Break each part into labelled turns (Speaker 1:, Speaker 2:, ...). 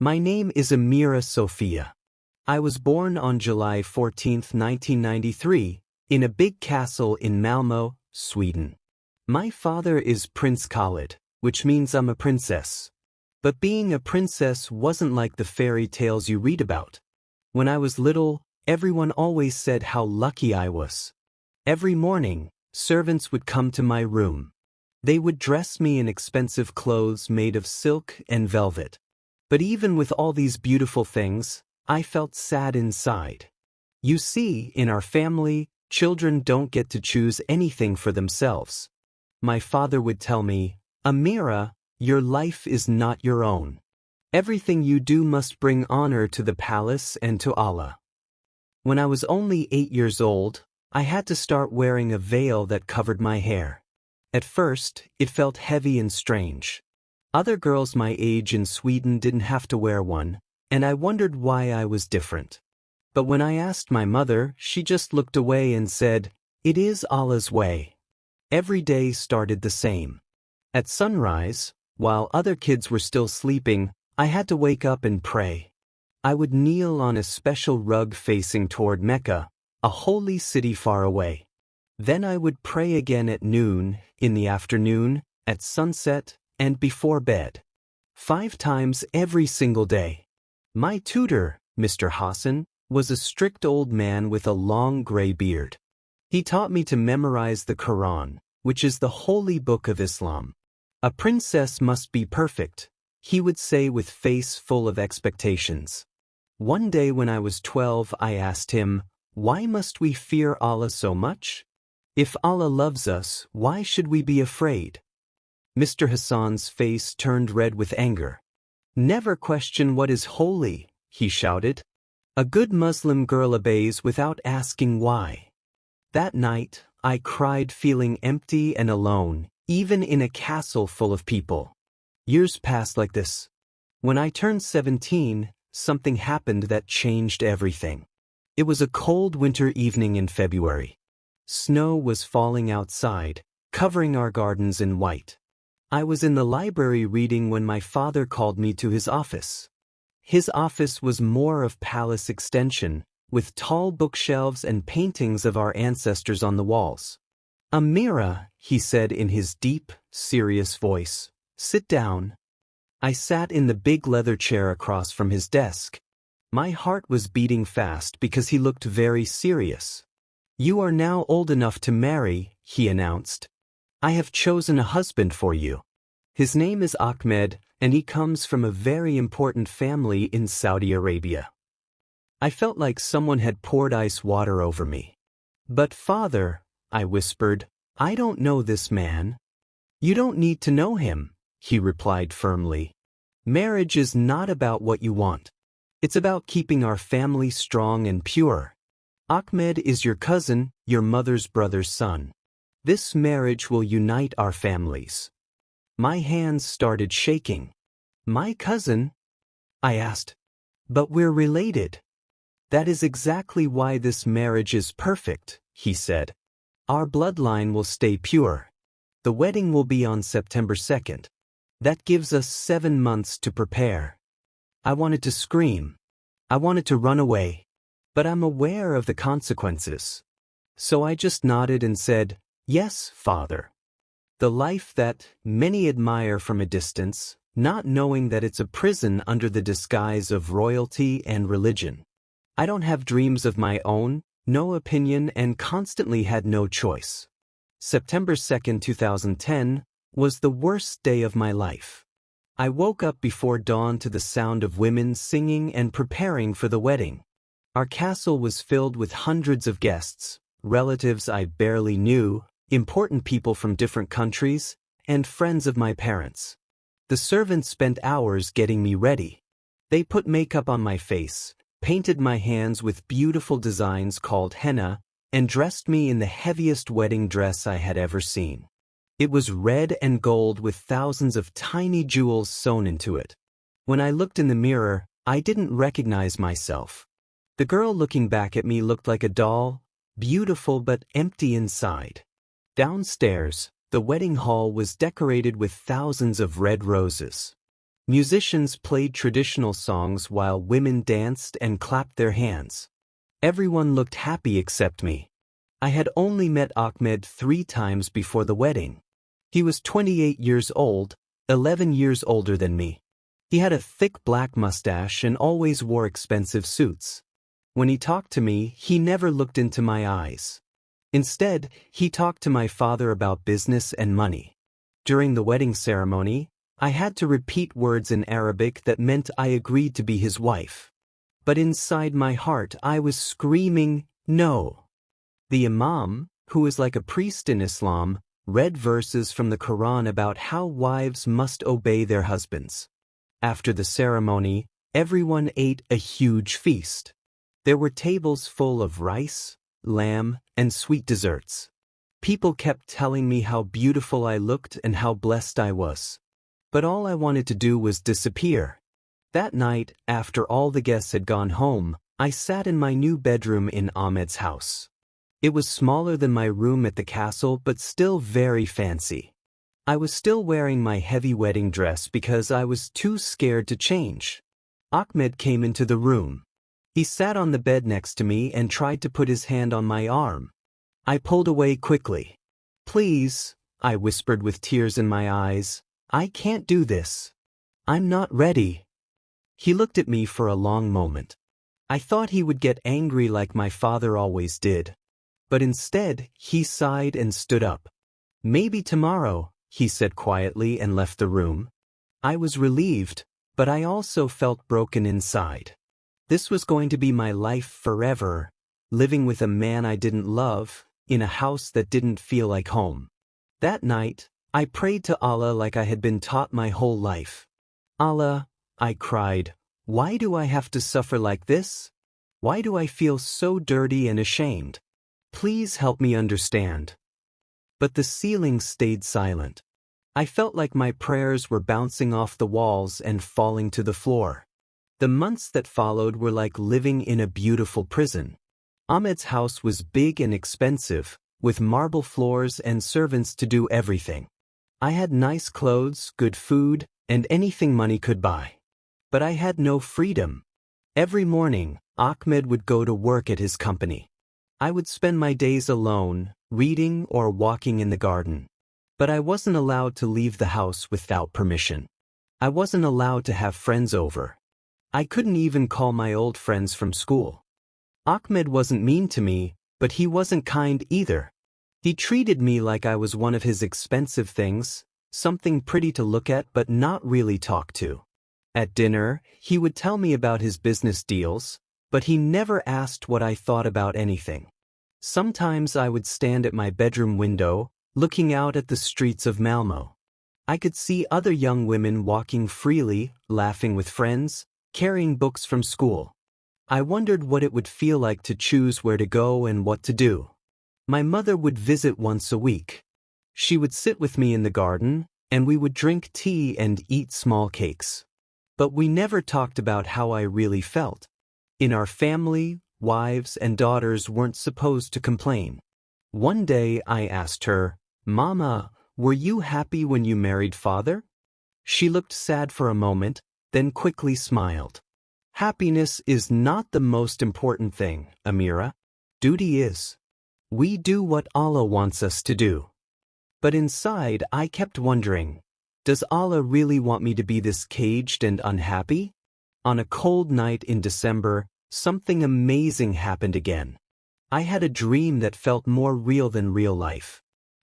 Speaker 1: My name is Amira Sophia. I was born on July 14, 1993, in a big castle in Malmö, Sweden. My father is Prince Khalid, which means I'm a princess. But being a princess wasn't like the fairy tales you read about. When I was little, everyone always said how lucky I was. Every morning, servants would come to my room. They would dress me in expensive clothes made of silk and velvet. But even with all these beautiful things, I felt sad inside. You see, in our family, children don't get to choose anything for themselves. My father would tell me, "Amira, your life is not your own. Everything you do must bring honor to the palace and to Allah." When I was only 8 years old, I had to start wearing a veil that covered my hair. At first, it felt heavy and strange. Other girls my age in Sweden didn't have to wear one, and I wondered why I was different. But when I asked my mother, she just looked away and said, "It is Allah's way." Every day started the same. At sunrise, while other kids were still sleeping, I had to wake up and pray. I would kneel on a special rug facing toward Mecca, a holy city far away. Then I would pray again at noon, in the afternoon, at sunset, and before bed. 5 times every single day. My tutor, Mr. Hassan, was a strict old man with a long gray beard. He taught me to memorize the Quran, which is the holy book of Islam. "A princess must be perfect," he would say with face full of expectations. One day when I was 12, I asked him, "Why must we fear Allah so much? If Allah loves us, why should we be afraid?" Mr. Hassan's face turned red with anger. "Never question what is holy," he shouted. "A good Muslim girl obeys without asking why." That night, I cried feeling empty and alone, even in a castle full of people. Years passed like this. When I turned 17, something happened that changed everything. It was a cold winter evening in February. Snow was falling outside, covering our gardens in white. I was in the library reading when my father called me to his office. His office was more of palace extension, with tall bookshelves and paintings of our ancestors on the walls. "Amira," he said in his deep, serious voice, "sit down." I sat in the big leather chair across from his desk. My heart was beating fast because he looked very serious. "You are now old enough to marry," he announced. "I have chosen a husband for you. His name is Ahmed, and he comes from a very important family in Saudi Arabia." I felt like someone had poured ice water over me. "But father," I whispered, "I don't know this man." "You don't need to know him," he replied firmly. "Marriage is not about what you want. It's about keeping our family strong and pure. Ahmed is your cousin, your mother's brother's son. This marriage will unite our families." My hands started shaking. "My cousin?" I asked. "But we're related." "That is exactly why this marriage is perfect," he said. "Our bloodline will stay pure. The wedding will be on September 2nd. That gives us 7 months to prepare." I wanted to scream. I wanted to run away. But I'm aware of the consequences. So I just nodded and said, "Yes, father." The life that many admire from a distance, not knowing that it's a prison under the disguise of royalty and religion. I don't have dreams of my own, no opinion, and constantly had no choice. September 2nd, 2010, was the worst day of my life. I woke up before dawn to the sound of women singing and preparing for the wedding. Our castle was filled with hundreds of guests, relatives I barely knew, important people from different countries, and friends of my parents. The servants spent hours getting me ready. They put makeup on my face, painted my hands with beautiful designs called henna, and dressed me in the heaviest wedding dress I had ever seen. It was red and gold with thousands of tiny jewels sewn into it. When I looked in the mirror, I didn't recognize myself. The girl looking back at me looked like a doll, beautiful but empty inside. Downstairs, the wedding hall was decorated with thousands of red roses. Musicians played traditional songs while women danced and clapped their hands. Everyone looked happy except me. I had only met Ahmed 3 times before the wedding. He was 28 years old, 11 years older than me. He had a thick black mustache and always wore expensive suits. When he talked to me, he never looked into my eyes. Instead, he talked to my father about business and money. During the wedding ceremony, I had to repeat words in Arabic that meant I agreed to be his wife. But inside my heart, I was screaming, no. The Imam, who is like a priest in Islam, read verses from the Quran about how wives must obey their husbands. After the ceremony, everyone ate a huge feast. There were tables full of rice, lamb, and sweet desserts. People kept telling me how beautiful I looked and how blessed I was. But all I wanted to do was disappear. That night, after all the guests had gone home, I sat in my new bedroom in Ahmed's house. It was smaller than my room at the castle, but still very fancy. I was still wearing my heavy wedding dress because I was too scared to change. Ahmed came into the room. He sat on the bed next to me and tried to put his hand on my arm. I pulled away quickly. "Please," I whispered with tears in my eyes, "I can't do this. I'm not ready." He looked at me for a long moment. I thought he would get angry like my father always did. But instead, he sighed and stood up. "Maybe tomorrow," he said quietly and left the room. I was relieved, but I also felt broken inside. This was going to be my life forever, living with a man I didn't love, in a house that didn't feel like home. That night, I prayed to Allah like I had been taught my whole life. "Allah," I cried, "why do I have to suffer like this? Why do I feel so dirty and ashamed? Please help me understand." But the ceiling stayed silent. I felt like my prayers were bouncing off the walls and falling to the floor. The months that followed were like living in a beautiful prison. Ahmed's house was big and expensive, with marble floors and servants to do everything. I had nice clothes, good food, and anything money could buy. But I had no freedom. Every morning, Ahmed would go to work at his company. I would spend my days alone, reading or walking in the garden. But I wasn't allowed to leave the house without permission. I wasn't allowed to have friends over. I couldn't even call my old friends from school. Ahmed wasn't mean to me, but he wasn't kind either. He treated me like I was one of his expensive things, something pretty to look at but not really talk to. At dinner, he would tell me about his business deals, but he never asked what I thought about anything. Sometimes I would stand at my bedroom window, looking out at the streets of Malmo. I could see other young women walking freely, laughing with friends, carrying books from school. I wondered what it would feel like to choose where to go and what to do. My mother would visit once a week. She would sit with me in the garden, and we would drink tea and eat small cakes. But we never talked about how I really felt. In our family, wives and daughters weren't supposed to complain. One day I asked her, "Mama, were you happy when you married father?" She looked sad for a moment, then quickly smiled. "Happiness is not the most important thing, Amira. Duty is. We do what Allah wants us to do." But inside I kept wondering, does Allah really want me to be this caged and unhappy? On a cold night in December, something amazing happened again. I had a dream that felt more real than real life.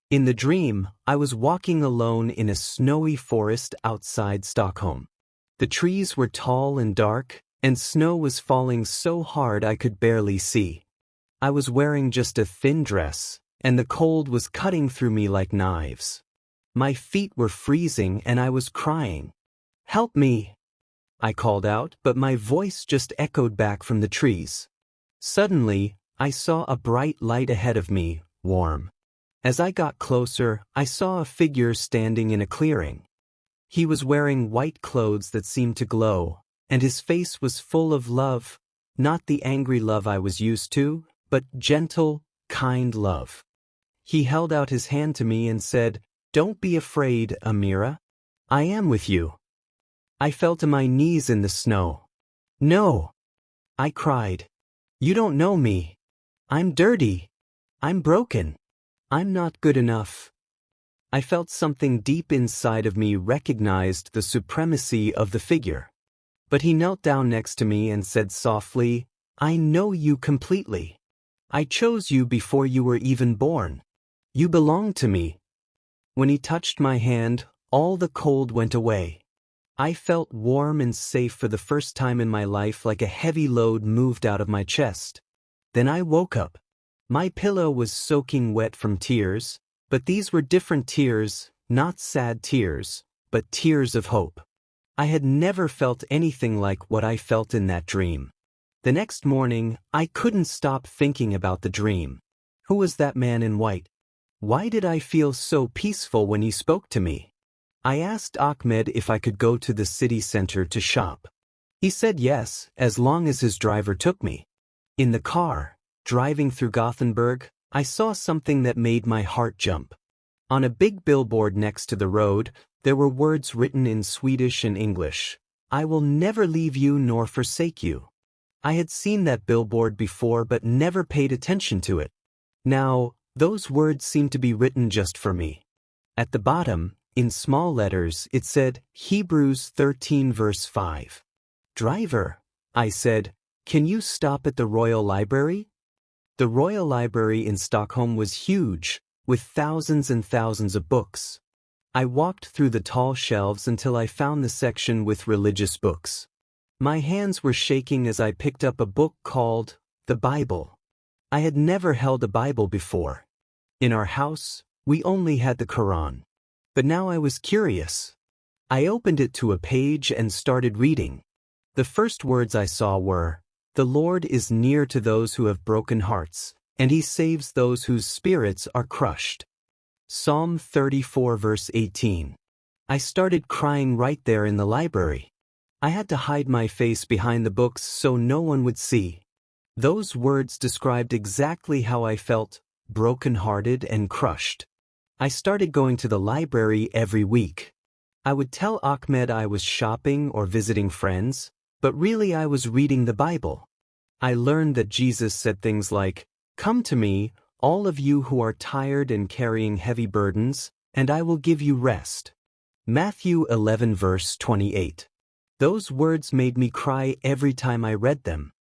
Speaker 1: In the dream, I was walking alone in a snowy forest outside Stockholm. The trees were tall and dark, and snow was falling so hard I could barely see. I was wearing just a thin dress, and the cold was cutting through me like knives. My feet were freezing and I was crying. "Help me!" I called out, but my voice just echoed back from the trees. Suddenly, I saw a bright light ahead of me, warm. As I got closer, I saw a figure standing in a clearing. He was wearing white clothes that seemed to glow, and his face was full of love, not the angry love I was used to, but gentle, kind love. He held out his hand to me and said, "Don't be afraid, Amira. I am with you." I fell to my knees in the snow. No! I cried. You don't know me. I'm dirty. I'm broken. I'm not good enough. I felt something deep inside of me recognized the supremacy of the figure. But he knelt down next to me and said softly, I know you completely. I chose you before you were even born. You belong to me. When he touched my hand, all the cold went away. I felt warm and safe for the first time in my life, like a heavy load moved out of my chest. Then I woke up. My pillow was soaking wet from tears, but these were different tears, not sad tears, but tears of hope. I had never felt anything like what I felt in that dream. The next morning, I couldn't stop thinking about the dream. Who was that man in white? Why did I feel so peaceful when he spoke to me? I asked Ahmed if I could go to the city center to shop. He said yes, as long as his driver took me. In the car, driving through Gothenburg, I saw something that made my heart jump. On a big billboard next to the road, there were words written in Swedish and English. I will never leave you nor forsake you. I had seen that billboard before but never paid attention to it. Now, those words seemed to be written just for me. At the bottom, in small letters, it said, Hebrews 13 verse 5. Driver, I said, can you stop at the Royal Library? The Royal Library in Stockholm was huge, with thousands and thousands of books. I walked through the tall shelves until I found the section with religious books. My hands were shaking as I picked up a book called the Bible. I had never held a Bible before. In our house, we only had the Quran. But now I was curious. I opened it to a page and started reading. The first words I saw were, the Lord is near to those who have broken hearts, and he saves those whose spirits are crushed. Psalm 34 verse 18. I started crying right there in the library. I had to hide my face behind the books so no one would see. Those words described exactly how I felt, broken-hearted and crushed. I started going to the library every week. I would tell Ahmed I was shopping or visiting friends, but really I was reading the Bible. I learned that Jesus said things like, come to me, all of you who are tired and carrying heavy burdens, and I will give you rest. Matthew 11 verse 28. Those words made me cry every time I read them.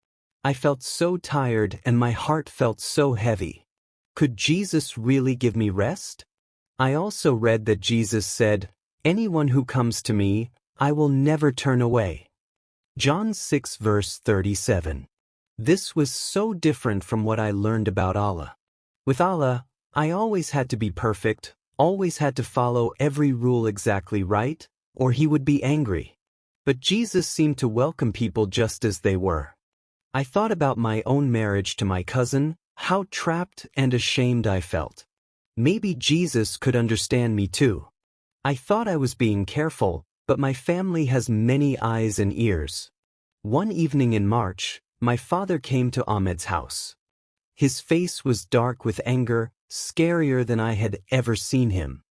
Speaker 1: I felt so tired and my heart felt so heavy. Could Jesus really give me rest? I also read that Jesus said, anyone who comes to me, I will never turn away. John 6 verse 37. This was so different from what I learned about Allah. With Allah, I always had to be perfect, always had to follow every rule exactly right, or he would be angry. But Jesus seemed to welcome people just as they were. I thought about my own marriage to my cousin, how trapped and ashamed I felt. Maybe Jesus could understand me too. I thought I was being careful, but my family has many eyes and ears. One evening in March, my father came to Ahmed's house. His face was dark with anger, scarier than I had ever seen him.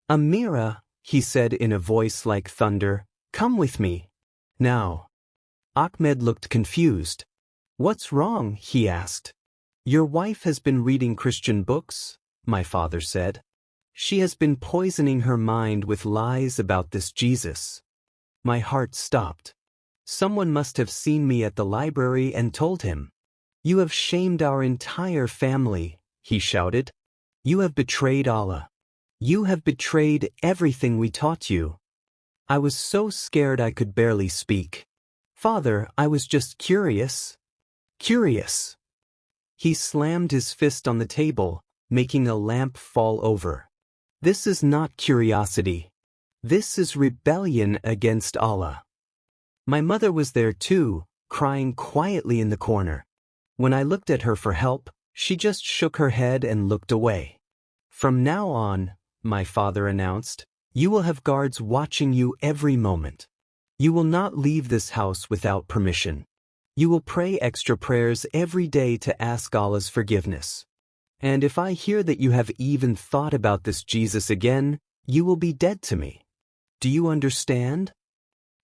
Speaker 1: Amira, he said in a voice like thunder, come with me. Now. Ahmed looked confused. What's wrong? He asked. Your wife has been reading Christian books, my father said. She has been poisoning her mind with lies about this Jesus. My heart stopped. Someone must have seen me at the library and told him. You have shamed our entire family, he shouted. You have betrayed Allah. You have betrayed everything we taught you. I was so scared I could barely speak. Father, I was just curious. Curious. He slammed his fist on the table, making a lamp fall over. This is not curiosity. This is rebellion against Allah. My mother was there too, crying quietly in the corner. When I looked at her for help, she just shook her head and looked away. From now on, my father announced, you will have guards watching you every moment. You will not leave this house without permission. You will pray extra prayers every day to ask Allah's forgiveness. And if I hear that you have even thought about this Jesus again, you will be dead to me. Do you understand?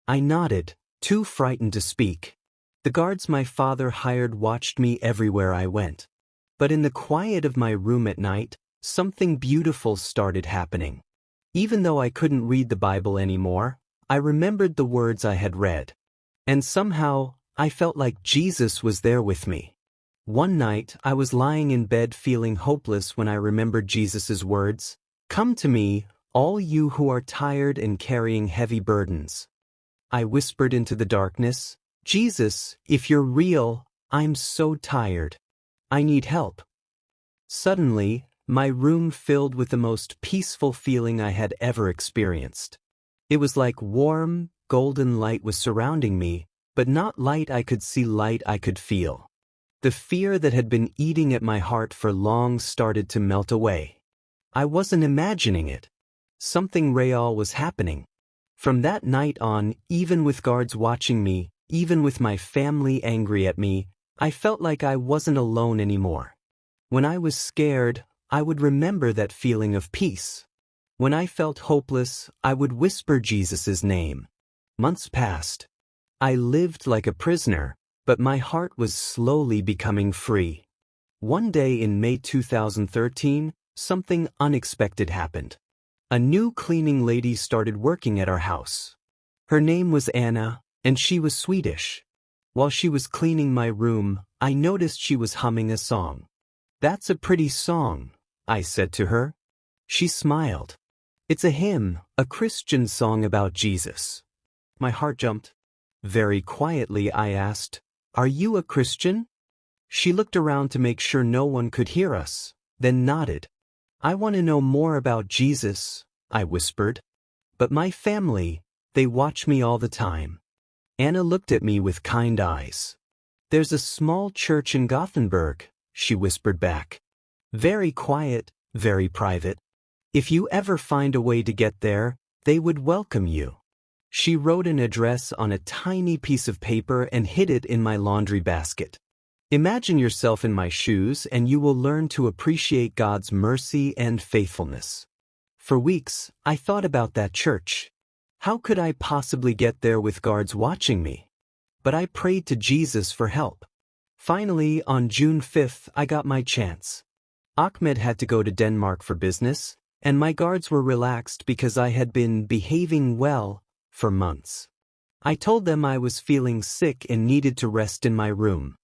Speaker 1: I nodded, too frightened to speak. The guards my father hired watched me everywhere I went. But in the quiet of my room at night, something beautiful started happening. Even though I couldn't read the Bible anymore, I remembered the words I had read. And somehow, I felt like Jesus was there with me. One night, I was lying in bed feeling hopeless when I remembered Jesus' words, "Come to me, all you who are tired and carrying heavy burdens." I whispered into the darkness, "Jesus, if you're real, I'm so tired. I need help." Suddenly, my room filled with the most peaceful feeling I had ever experienced. It was like warm, golden light was surrounding me, but not light I could see, light I could feel. The fear that had been eating at my heart for long started to melt away. I wasn't imagining it. Something real was happening. From that night on, even with guards watching me, even with my family angry at me, I felt like I wasn't alone anymore. When I was scared, I would remember that feeling of peace. When I felt hopeless, I would whisper Jesus' name. Months passed. I lived like a prisoner, but my heart was slowly becoming free. One day in May 2013, something unexpected happened. A new cleaning lady started working at our house. Her name was Anna, and she was Swedish. While she was cleaning my room, I noticed she was humming a song. "That's a pretty song," I said to her. She smiled. "It's a hymn, a Christian song about Jesus." My heart jumped. Very quietly I asked, "Are you a Christian?" She looked around to make sure no one could hear us, then nodded. "I want to know more about Jesus," I whispered. "But my family, they watch me all the time." Anna looked at me with kind eyes. "There's a small church in Gothenburg," she whispered back. "Very quiet, very private. If you ever find a way to get there, they would welcome you." She wrote an address on a tiny piece of paper and hid it in my laundry basket. "Imagine yourself in my shoes and you will learn to appreciate God's mercy and faithfulness." For weeks, I thought about that church. How could I possibly get there with guards watching me? But I prayed to Jesus for help. Finally, on June 5th, I got my chance. Ahmed had to go to Denmark for business, and my guards were relaxed because I had been behaving well for months. I told them I was feeling sick and needed to rest in my room.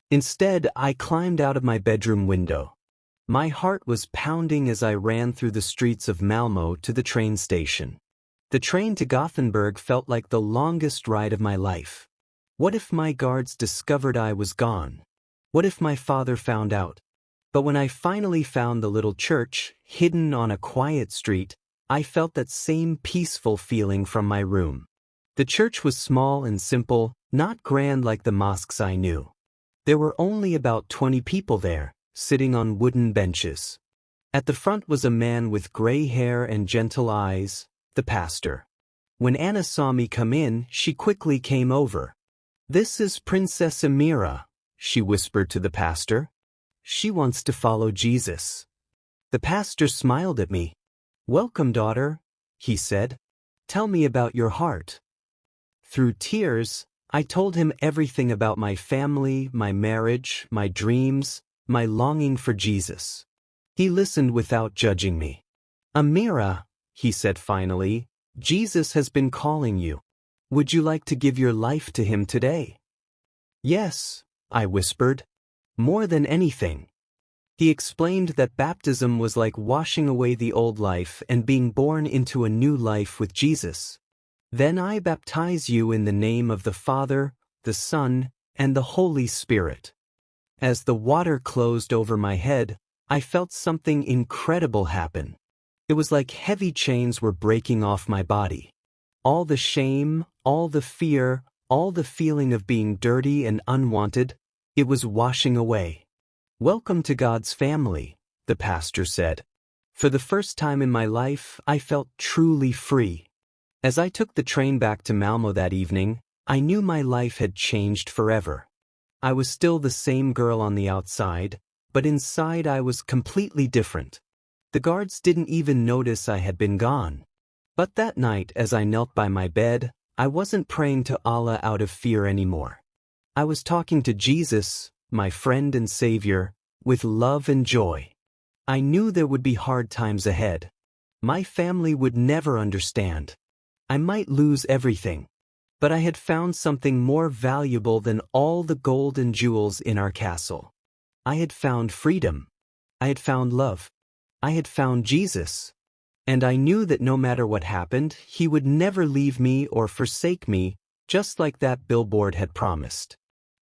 Speaker 1: Instead, I climbed out of my bedroom window. My heart was pounding as I ran through the streets of Malmö to the train station. The train to Gothenburg felt like the longest ride of my life. What if my guards discovered I was gone? What if my father found out? But when I finally found the little church, hidden on a quiet street, I felt that same peaceful feeling from my room. The church was small and simple, not grand like the mosques I knew. There were only about 20 people there, sitting on wooden benches. At the front was a man with gray hair and gentle eyes, the pastor. When Anna saw me come in, she quickly came over. "This is Princess Amira," she whispered to the pastor. "She wants to follow Jesus." The pastor smiled at me. "Welcome, daughter," he said. "Tell me about your heart." Through tears, I told him everything about my family, my marriage, my dreams, my longing for Jesus. He listened without judging me. "Amira," he said finally, "Jesus has been calling you. Would you like to give your life to him today?" "Yes," I whispered. "More than anything." He explained that baptism was like washing away the old life and being born into a new life with Jesus. "Then I baptize you in the name of the Father, the Son, and the Holy Spirit." As the water closed over my head, I felt something incredible happen. It was like heavy chains were breaking off my body. All the shame, all the fear, all the feeling of being dirty and unwanted, it was washing away. "Welcome to God's family," the pastor said. For the first time in my life, I felt truly free. As I took the train back to Malmö that evening, I knew my life had changed forever. I was still the same girl on the outside, but inside I was completely different. The guards didn't even notice I had been gone. But that night, as I knelt by my bed, I wasn't praying to Allah out of fear anymore. I was talking to Jesus, my friend and Savior, with love and joy. I knew there would be hard times ahead. My family would never understand. I might lose everything. But I had found something more valuable than all the gold and jewels in our castle. I had found freedom. I had found love. I had found Jesus. And I knew that no matter what happened, He would never leave me or forsake me, just like that billboard had promised.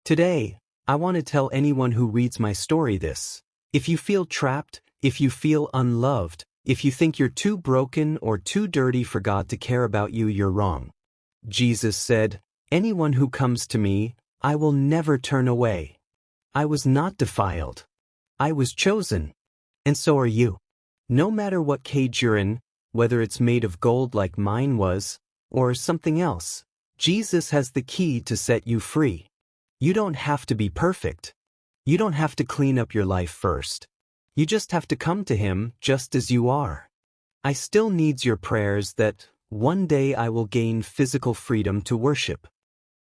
Speaker 1: Today, I want to tell anyone who reads my story this. If you feel trapped, if you feel unloved, if you think you're too broken or too dirty for God to care about you, you're wrong. Jesus said, "Anyone who comes to me, I will never turn away." I was not defiled. I was chosen. And so are you. No matter what cage you're in, whether it's made of gold like mine was, or something else, Jesus has the key to set you free. You don't have to be perfect. You don't have to clean up your life first. You just have to come to Him just as you are. I still need your prayers that one day I will gain physical freedom to worship.